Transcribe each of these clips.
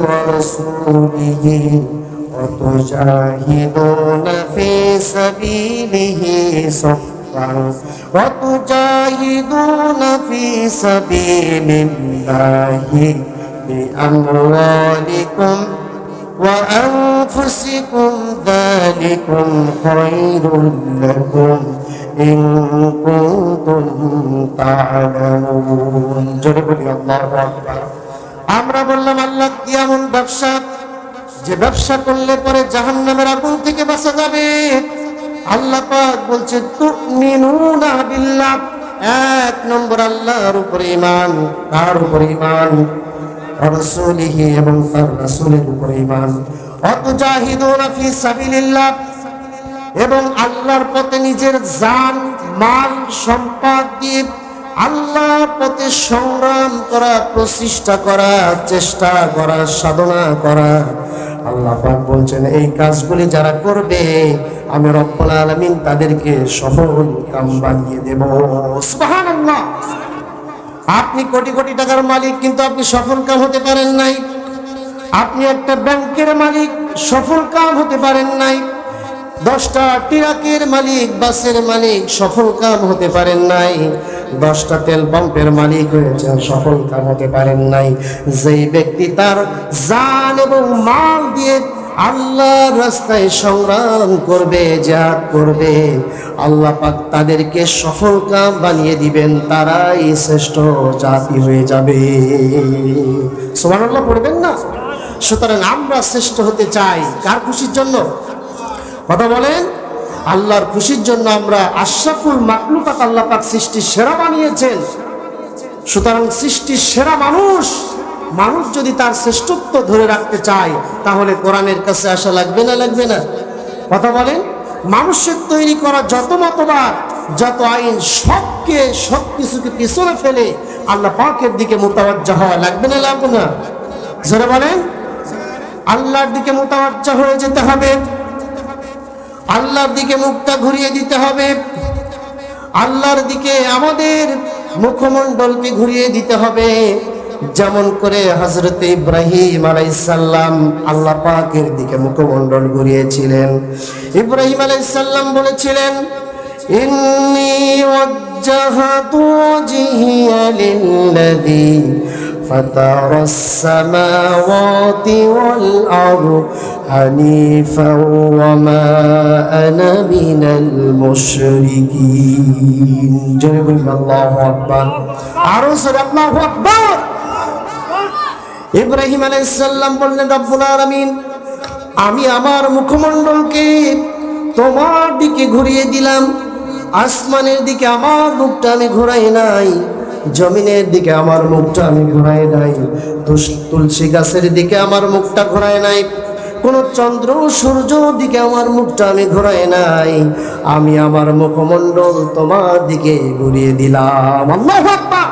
ورسوله وتجاهدون في سبيله صفا وتجاهدون في سبيل الله بأموالكم وأنفسكم ذلكم خير لكم إن كنتم تعلمون جرب الله أكبر আমরা বললাম আল্লাহ কি এমন ব্যবসা যে ব্যবসা করলে পরে জাহান্নামের আগুন থেকে বাঁচা যাবে আল্লাহ পাক বলছে তুমিনুনা বিল্লাহ এক নম্বর আল্লাহর উপর ঈমান তার উপর ঈমান রাসূলিহি এবং তার রাসূলের উপর ঈমান ওয়াতুজাহিদুনা ফি সাবিলিল্লাহ এবং আল্লাহর পথে নিজের জান মাল সম্পদ দিয়ে আল্লাহর পথে সংগ্রাম করা প্রচেষ্টা করা চেষ্টা করা সাধনা করা আল্লাহ পাক বলছেন এই কাজগুলি যারা করবে আমি রব্বুল আলামিন তাদেরকে সফল কাম বানিয়ে দেব সুবহানাল্লাহ। আপনি কোটি কোটি টাকার মালিক কিন্তু আপনি সফল কাম হতে পারেন নাই। আপনি একটা ব্যাংকের মালিক সফল কাম হতে পারেন নাই। 10টা ট্রাকের মালিক বাসের মালিক সফল কাম হতে পারেন নাই। 10টা তেল পাম্পের মালিক হয়েছেন সফল কাম হতে পারেন নাই। যেই ব্যক্তি তার জান এবং মাল দিয়ে আল্লাহর রাস্তায় সংগ্রাম করবে জিহাদ করবে আল্লাহ পাক তাদেরকে সফল কাম বানিয়ে দিবেন তারাই শ্রেষ্ঠ জাতি হয়ে যাবে সুবহানাল্লাহ পড়বেন না। সুতরাং আমরা শ্রেষ্ঠ হতে চাই কার খুশির জন্য কথা বলেন আল্লাহর খুশির জন্য আমরা আশরাফুল মাখলুকাত আল্লাহ পাক সৃষ্টির সেরা বানিয়েছেন। সুতরাং সৃষ্টির সেরা মানুষ যদি তার শ্রেষ্ঠত্ব ধরে রাখতে চায় তাহলে কোরআনের কাছে আসা লাগবে না লাগবে না কথা বলেন। মানুষের তৈরি করা যত মতবাদ যত আইন সবকিছুকে পিছনে ফেলে আল্লাহ পাকের দিকে মুতাওয়াজ্জা হওয়া লাগবে না লাগবে না জোরে বলেন। আল্লাহর দিকে মুতাওয়াজ্জা হয়ে যেতে হবে আল্লাহর দিকে মুখটা ঘুরিয়ে দিতে হবে আল্লাহর দিকে আমাদের মুখমণ্ডলকে ঘুরিয়ে দিতে হবে যেমন করে হযরত ইব্রাহিম আলাইহিস সালাম আল্লাহ পাকের দিকে মুখমণ্ডল ঘুরিয়েছিলেন। ইব্রাহিম আলাইহিস সালাম বলেছিলেন ইন্নী ওয়াজ্জাহতু ওয়াজহিয়া লিল্লাযী ফাতারাস সামাওয়াতি ওয়াল আরদ হানিফাও ওয়া মা আনা মিনাল মুশরিকিন জয় বলি আল্লাহু আকবার আরো জোরে আল্লাহু আকবার। ইব্রাহিম আলাইহিস সালাম বললেন রব্বুল আলামিন আমি আমার মুখমণ্ডলকে তোমার দিকে ঘুরিয়ে দিলাম আসমানের দিকে আমার মুখটা আমি ঘোরাই নাই জমিনের দিকে আমার মুখটা আমি ঘোরাই নাই তুলসী গাছের দিকে আমার মুখটা ঘোরাই নাই কোন চন্দ্র সূর্য দিকে আমার মুখটা আমি ঘোরাই নাই আমি আমার মুখমণ্ডল তোমার দিকে ঘুরিয়ে দিলাম আল্লাহু আকবার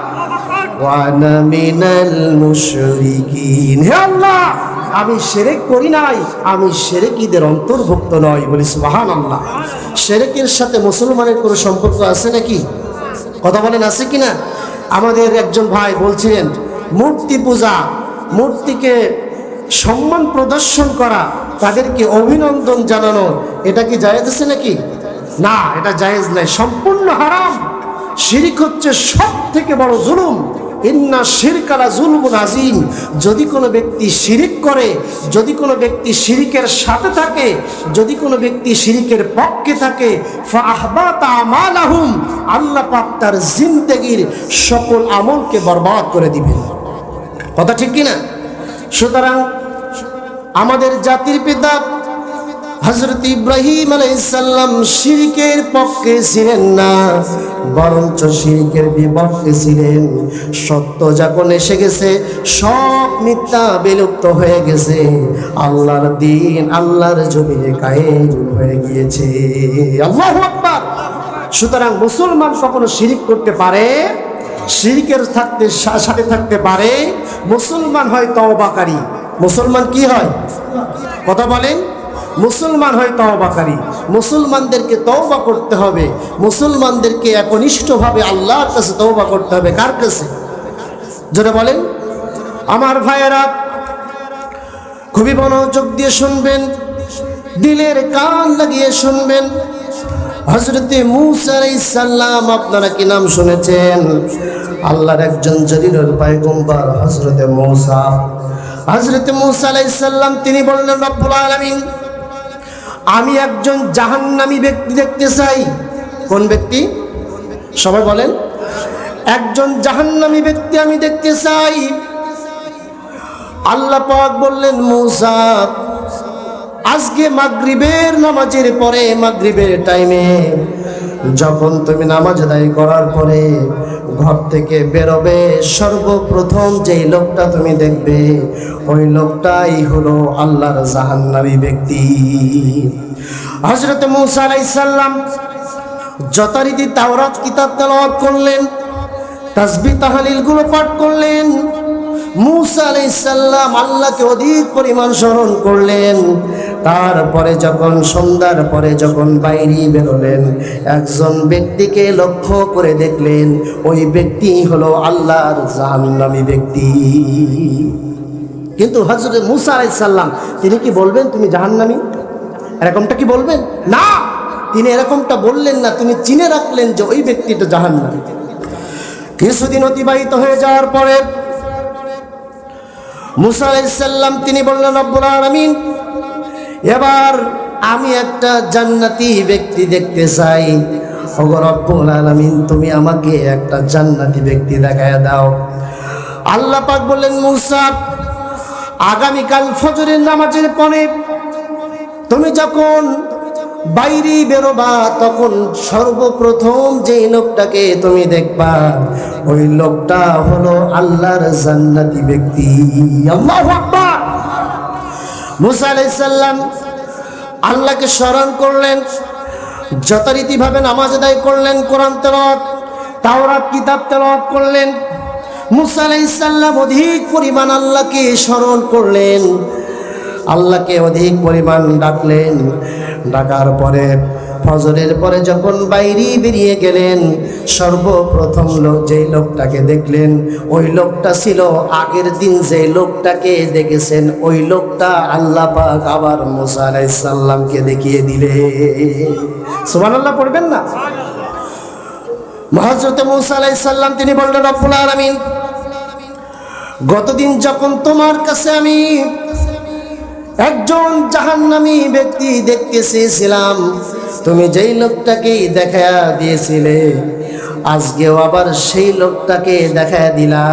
ওয়া আনা মিনাল মুশরিকিন হে আল্লাহ আমি শিরক করি নাই আমি শিরকীদের অন্তর্ভুক্ত নই বলি সুবহানাল্লাহ। শিরকের সাথে মুসলমানের কোনো সম্পর্ক আছে নাকি কথা বলেন আছে কিনা। আমাদের একজন ভাই বলছিলেন মূর্তি পূজা মূর্তিকে সম্মান প্রদর্শন করা তাদেরকে অভিনন্দন জানানো এটা কি জায়েজ আছে নাকি না এটা জায়েজ নাই সম্পূর্ণ হারাম। শিরক হচ্ছে সবথেকে বড় জুলুম ইন্না শিরকা লা যুলমুন আযীম। যদি কোনো ব্যক্তি শিরিক করে যদি কোনো ব্যক্তি শিরিকের সাথে থাকে যদি কোনো ব্যক্তি শিরিকের পক্ষে থাকে ফাআহবাতা আমালাহুম আল্লাহ পাক তার জিন্দেগীর সকল আমলকে বরবাদ করে দিবেন কথা ঠিক কি না। সুতরাং আমাদের জাতির পিতা হযরত ইব্রাহিম আলাইহিস সালাম শিরকের পক্ষে ছিলেন না বরঞ্চ শিরকের বিপক্ষে ছিলেন। সত্য যখন এসে গেছে সব মিথ্যা বিলুপ্ত হয়ে গেছে আল্লাহর দ্বীন আল্লাহর জমিনে কায়েম হয়ে গিয়েছে আল্লাহু আকবার। সুতরাং মুসলমান কখনো শিরক করতে পারে শিরকের সাথে থাকতে পারে মুসলমান হয় তওবাকারী মুসলমান কি হয় কথা বলেন মুসলমান হয় তওবাকারী মুসলমানদেরকে তওবা করতে হবে মুসলমানদেরকে একনিষ্ঠভাবে আল্লাহর কাছে তওবা করতে হবে কার কাছে জোরে বলেন আমার ভাইয়েরা। খুবই মনোযোগ দিয়ে শুনবেন, দিলের কান লাগিয়ে শুনবেন। হযরতে মূসা আলাইহিস সালাম, আপনারা কি নাম শুনেছেন? আল্লাহর একজন জলিলুল পয়গম্বর হযরতে মূসা। হযরতে মূসা আলাইহিস সালাম তিনি বললেন, রব্বুল আলামিন, আমি একজন জাহান্নামী ব্যক্তি দেখতে চাই। কোন ব্যক্তি? সবাই বলেন, একজন জাহান্নামী ব্যক্তি আমি দেখতে চাই। আল্লাহ পাক বললেন, মূসা, আজকে মাগরিবের নামাজের পরে, মাগরিবের টাইমে যখন তুমি নামাজ আদায় করার পরে ঘর থেকে বেরোবে, সর্বপ্রথম যেই লোকটা তুমি দেখবে ওই লোকটাই হলো আল্লাহর জাহান্নামী ব্যক্তি। হযরত মূসা আলাইহিস সালাম যথারীতি তাওরাত কিতাব তেলাওয়াত করলেন, তাসবিহ তাহলিল গুলো পাঠ করলেন। মূসা আলাইহিস সালাম আল্লাহকে অধিক পরিমাণ স্মরণ করলেন। তারপরে যখন সন্ধ্যার পরে যখন বাইরে বেরোলেন, একজন ব্যক্তিকে লক্ষ্য করে দেখলেন, ওই ব্যক্তি হলো আল্লাহর জাহান্নামী ব্যক্তি। কিন্তু হযরত মূসা আলাইহিস সালাম তিনি কি বলবেন তুমি জাহান্নামী? এরকমটা কি বলবেন? না, তিনি এরকমটা বললেন না, তিনি চিনে রাখলেন যে ওই ব্যক্তিটা জাহান্নামী। কিছুদিন অতিবাহিত হয়ে যাওয়ার পরে মূসা আলাইহিস সালাম তিনি বললেন, রব্বুল আলামিন, এবার আমি একটা জান্নাতি ব্যক্তি দেখতে চাই। ওগো রব্বুল আলামিন, তুমি আমাকে একটা জান্নাতি ব্যক্তি দেখায় দাও। আল্লাহ পাক বললেন, মূসা, আগামীকাল ফজরের নামাজের পরে তুমি যখন বাইরে বেরোবা, তখন সর্বপ্রথম যে লোকটাকে তুমি দেখবা ওই লোকটা হলো আল্লাহর জান্নাতি ব্যক্তি। আল্লাহু আকবার। মূসা আলাইহিস সালাম আল্লাহকে স্মরণ করলেন, যথারীতিভাবে নামাজ আদায় করলেন, কোরআন তেলাওয়াত, তাওরাত কিতাব তেলাওয়াত করলেন। মূসা আলাইহিস সালাম অধিক পরিমাণ আল্লাহকে স্মরণ করলেন, আল্লাহকে অধিক পরিমাণ ডাকলেন। ডাকার পরে ফজরের পরে যখন বাইরে বেরিয়ে গেলেন, সর্বপ্রথম যেই লোকটাকে দেখলেন ওই লোকটা ছিল আগের দিন যে লোকটাকে দেখেছেন, ওই লোকটা আল্লাহ পাক আবার মূসা আলাইহিস সালামকে দেখিয়ে দিলে। সুবহানাল্লাহ পড়বেন না? হযরত মূসা আলাইহিস সালাম তিনি বললেন, রব্বুল আলামিন, গতদিন যখন তোমার কাছে আমি একজন জাহান্নামী ব্যক্তি দেখতে চেয়েছিলাম, তুমি যেই লোকটাকে দেখায়া দিয়েছিলে, আজকেও আবার সেই লোকটাকে দেখায়া দিলা।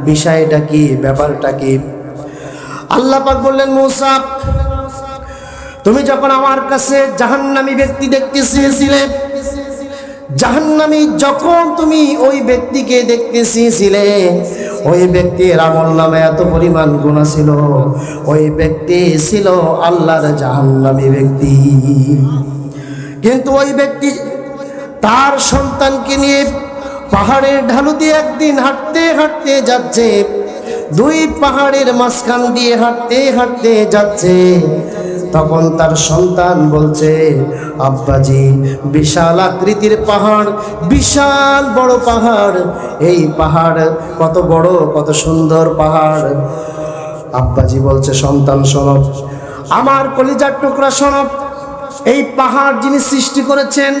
বিষয়টা কি? ব্যাপারটা কি? আল্লাহ পাক বললেন, মূসা, তুমি যখন আমার কাছে জাহান্নামী ব্যক্তি দেখতে চেয়েছিলে, জাহান্নামী যখন তুমি ওই ব্যক্তিকে দেখতে চেয়েছিলে, ওই ব্যক্তির আমল নামে এত পরিমাণ গুনাহ ছিল, ওই ব্যক্তি ছিল আল্লাহর জাহান্নামী ব্যক্তি। কিন্তু ওই ব্যক্তি তার সন্তানকে নিয়ে পাহাড়ের ঢালু দিয়ে একদিন হাঁটতে হাঁটতে যাচ্ছে, দুই পাহাড়ের মাঝখান দিয়ে হাঁটতে হাঁটতে যাচ্ছে। তখন তার সন্তান বলছে, আব্বাজি, বিশাল আকৃতির পাহাড়, বিশাল বড় পাহাড়, এই পাহাড় কত বড়, কত সুন্দর পাহাড়। আব্বাজি বলছে, সন্তান শোনো, আমার কলিজার টুকরা শোনো, এই পাহাড় যিনি সৃষ্টি করেছেন,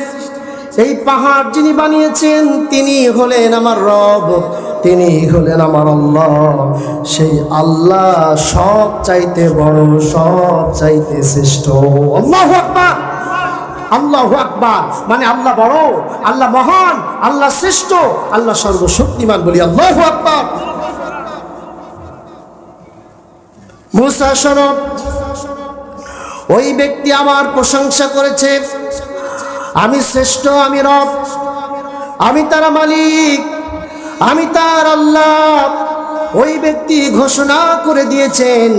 এই পাহাড় যিনি বানিয়েছেন, তিনি হলেন আমার রব, তিনি হলেন আমার আল্লাহ। সেই আল্লাহ সব চাইতে বড়, সব চাইতে শ্রেষ্ঠ। আল্লাহু আকবার। আল্লাহু আকবার মানে আল্লাহ বড়, আল্লাহ মহান, আল্লাহ শ্রেষ্ঠ, আল্লাহ সর্বশক্তিমান। বলি আল্লাহু আকবার। মূসা শোনো, ওই ব্যক্তি আমার প্রশংসা করেছে, আমি শ্রেষ্ঠ, আমি রব, আমি তার মালিক, আমি তার আল্লাহ। ওই ব্যক্তি ঘোষণা করে দিয়েছেন,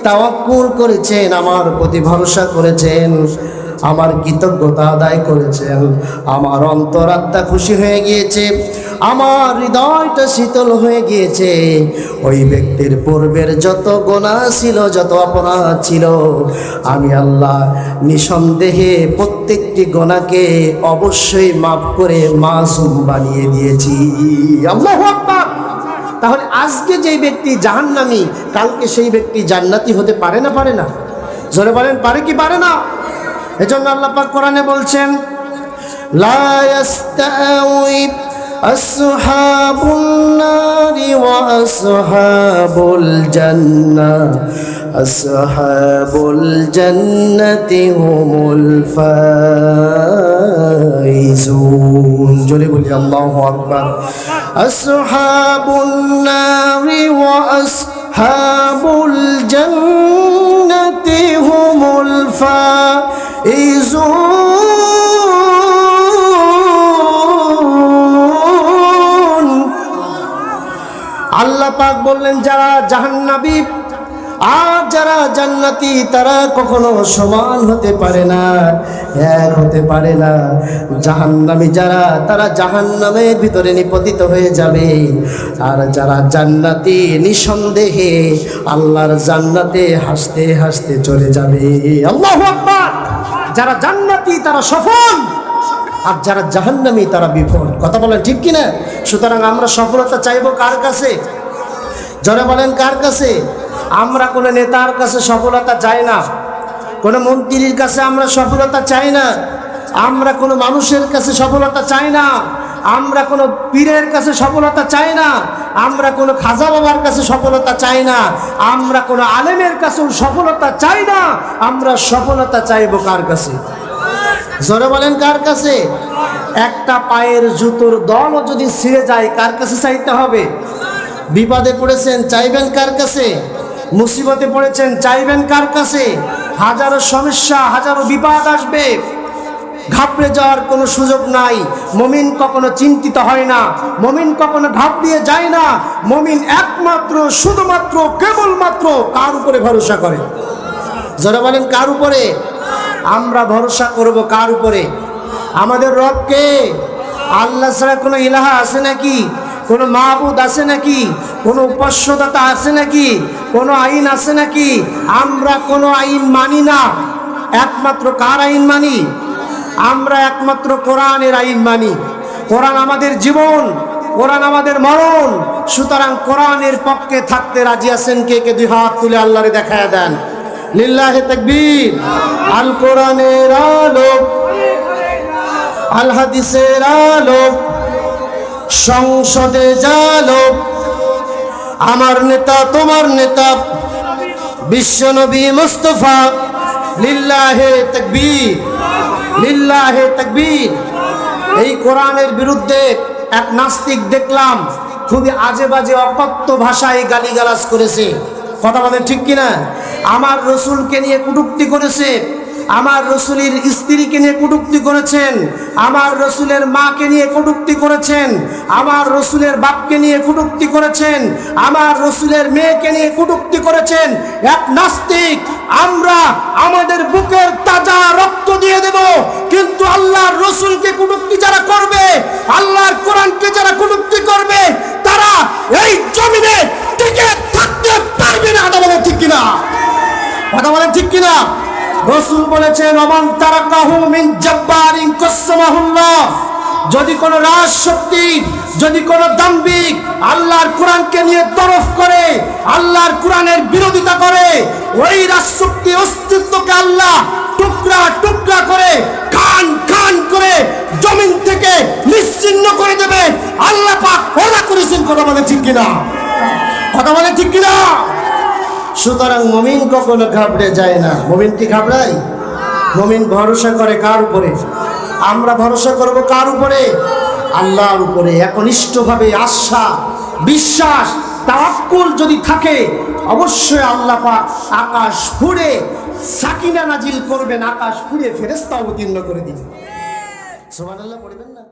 তাওয়াক্কুল করেছেন, আমার প্রতি ভরসা করেছেন, আমার কৃতজ্ঞতা আদায় করেছেন। আমার অন্তরাত্মা খুশি হয়ে গিয়েছে, আমার হৃদয়টা শীতল হয়ে গিয়েছে। ওই ব্যক্তির পূর্বের যত গুনাহ ছিল, যত অপরাধ ছিল, আমি আল্লাহ নিঃসন্দেহে প্রত্যেকটি গুনাহকে অবশ্যই মাফ করে মাসুম বানিয়ে দিয়েছি। আল্লাহু আকবার। তাহলে আজকে যেই ব্যক্তি জাহান্নামী, কালকে সেই ব্যক্তি জান্নাতি হতে পারে না? পারে না? জোরে বলেন, পারে কি পারে না? এজন্য আল্লাহ পাক কোরআনে বলছেন, লা ইয়াস্তাউই আসহাবুন নারি ওয়া আসহাবুল জান্নাহ, আসহাবুল জান্নাতি হুমুল ফাইজুন। জোরে বলি আল্লাহু আকবার। আসহাবুন নারি ওয়া আসহাবুল জান্নাতি হুমুল ফাইজুন। আল্লাহ পাক বললেন, যারা জাহান্নামী আর যারা জান্নাতি তারা কখনো সমান হতে পারে না, এক হতে পারে না। জাহান্নামী যারা, তারা জাহান্নামের ভিতরে নিপতিত হয়ে যাবে, আর যারা জান্নাতি নিঃসন্দেহে আল্লাহর জান্নাতে হাসতে হাসতে চলে যাবে। আল্লাহু আকবার। যারা জান্নাতি তারা সফল, আর যারা জাহান্নামী তারা বিফল। কথা বলেন ঠিক কিনা? সুতরাং আমরা সফলতা চাইবো কার কাছে? যারা বলেন কার কাছে? আমরা কোনো নেতার কাছে সফলতা চাই না, কোনো মন্ত্রীর কাছে আমরা সফলতা চাই না, আমরা কোনো মানুষের কাছে সফলতা চাই না, আমরা কোনো পীরের কাছে সফলতা চাই না, আমরা কোনো খাজা বাবার কাছে সফলতা চাই না, আমরা কোনো আলেমের কাছেও সফলতা চাই না। আমরা সফলতা চাইবো কার কাছে? জোরে বলেন কার কাছে? একটা পায়ের জুতোর দলও যদি ছিঁড়ে যায়, কার কাছে চাইতে হবে? বিপদে পড়েছেন, চাইবেন কার কাছে? মুসিবতে পড়েছেন, চাইবেন কার কাছে? হাজারো সমস্যা, হাজারো বিপদ আসবে, ঘাবড়ে যাওয়ার কোনো সুযোগ নাই। মুমিন কখনো চিন্তিত হয় না, মুমিন কখনো ঘাবড়িয়ে যায় না। মুমিন একমাত্র, শুধুমাত্র, কেবলমাত্র কার উপরে ভরসা করে? যারা বলেন কার উপরে? আমরা ভরসা করব কার উপরে? আমাদের রবকে। আল্লাহ ছাড়া কোনো ইলাহা আছে নাকি? কোনো মাহবুদ আছে নাকি? কোনো উপাস্যদাতা আছে নাকি? কোনো আইন আছে নাকি? আমরা কোনো আইন মানি না। একমাত্র কার আইন মানি? আমরা একমাত্র কোরআনের আইন মানি। কোরআন আমাদের জীবন, কোরআন আমাদের মরণ। সুতরাং কোরআনের পক্ষে থাকতে রাজি আছেন কে কে? দুই হাত তুলে আল্লাহরে দেখায়া দেন। লিল্লাহে তাকবীর। আল কোরআনের আলো, আল হাদিসের আলো, সংসদে জালো, আমার নেতা তোমার নেতা বিশ্বনবী মুস্তাফা। লিল্লাহে তাকবীর, লিল্লাহে তাকবীর। এই কোরআনের বিরুদ্ধে এক নাস্তিক দেখলাম খুবই আজে বাজে অকথ্য ভাষায় গালিগালাজ করেছে। কথা বলেন ঠিক কিনা? আমার রসুলকে নিয়ে কটূক্তি করেছে, আমার রসুলের স্ত্রীকে নিয়ে কটূক্তি করেছেন, আমার রসুলের মাকে নিয়ে কটূক্তি করেছেন, আমার রসুলের বাপকে নিয়ে কটূক্তি করেছেন, আমার রসুলের মেয়েকে নিয়ে কটূক্তি করেছেন। এক নাস্তিক, আমরা আমাদের বুকের তাজা রক্ত দিয়ে দেব, কিন্তু আল্লাহর রসুলকে কটূক্তি যারা করবে, আল্লাহর কোরআনকে যারা কটূক্তি করবে, তারা এই জমিনে টিকে থাকতে পারবে না। কথা বলেন ঠিক কিনা? কথা বলেন ঠিক কিনা? রাসূল বলেছেন, ওমান তারাকাহু মিন জাব্বারিন কাসসামাহুল্লাহ। যদি কোন রাজশক্তি, যদি কোন দাম্ভিক আল্লাহর কোরআনকে নিয়ে তরফ করে, আল্লাহর কোরআনের বিরোধিতা করে, ওই রাজশক্তি অস্তিত্বকে আল্লাহ টুকরা টুকরা করে, কান কান করে জমিন থেকে নিশ্চিহ্ন করে দেবে। আল্লাহ পাক ওয়াদা করেছেন। কথা বলে ঠিক কিনা? কথা বলে ঠিক কিনা? সুতরাং মুমিন কখনো ঘাবড়ে যায় না। মুমিন কি ঘাবড়ায়? মুমিন ভরসা করে কার উপরে? আমরা ভরসা করব কার উপরে? আল্লাহর উপরে। একনিষ্ঠভাবে আশা, বিশ্বাস, তাওয়াক্কুল যদি থাকে, অবশ্যই আল্লাহ পাক আকাশ ফুঁড়ে সাকিনা নাজিল করবেন, আকাশ ফুঁড়ে ফেরেশতা অবতীর্ণ করে দিবেন। সুবহানাল্লাহ পড়বেন না?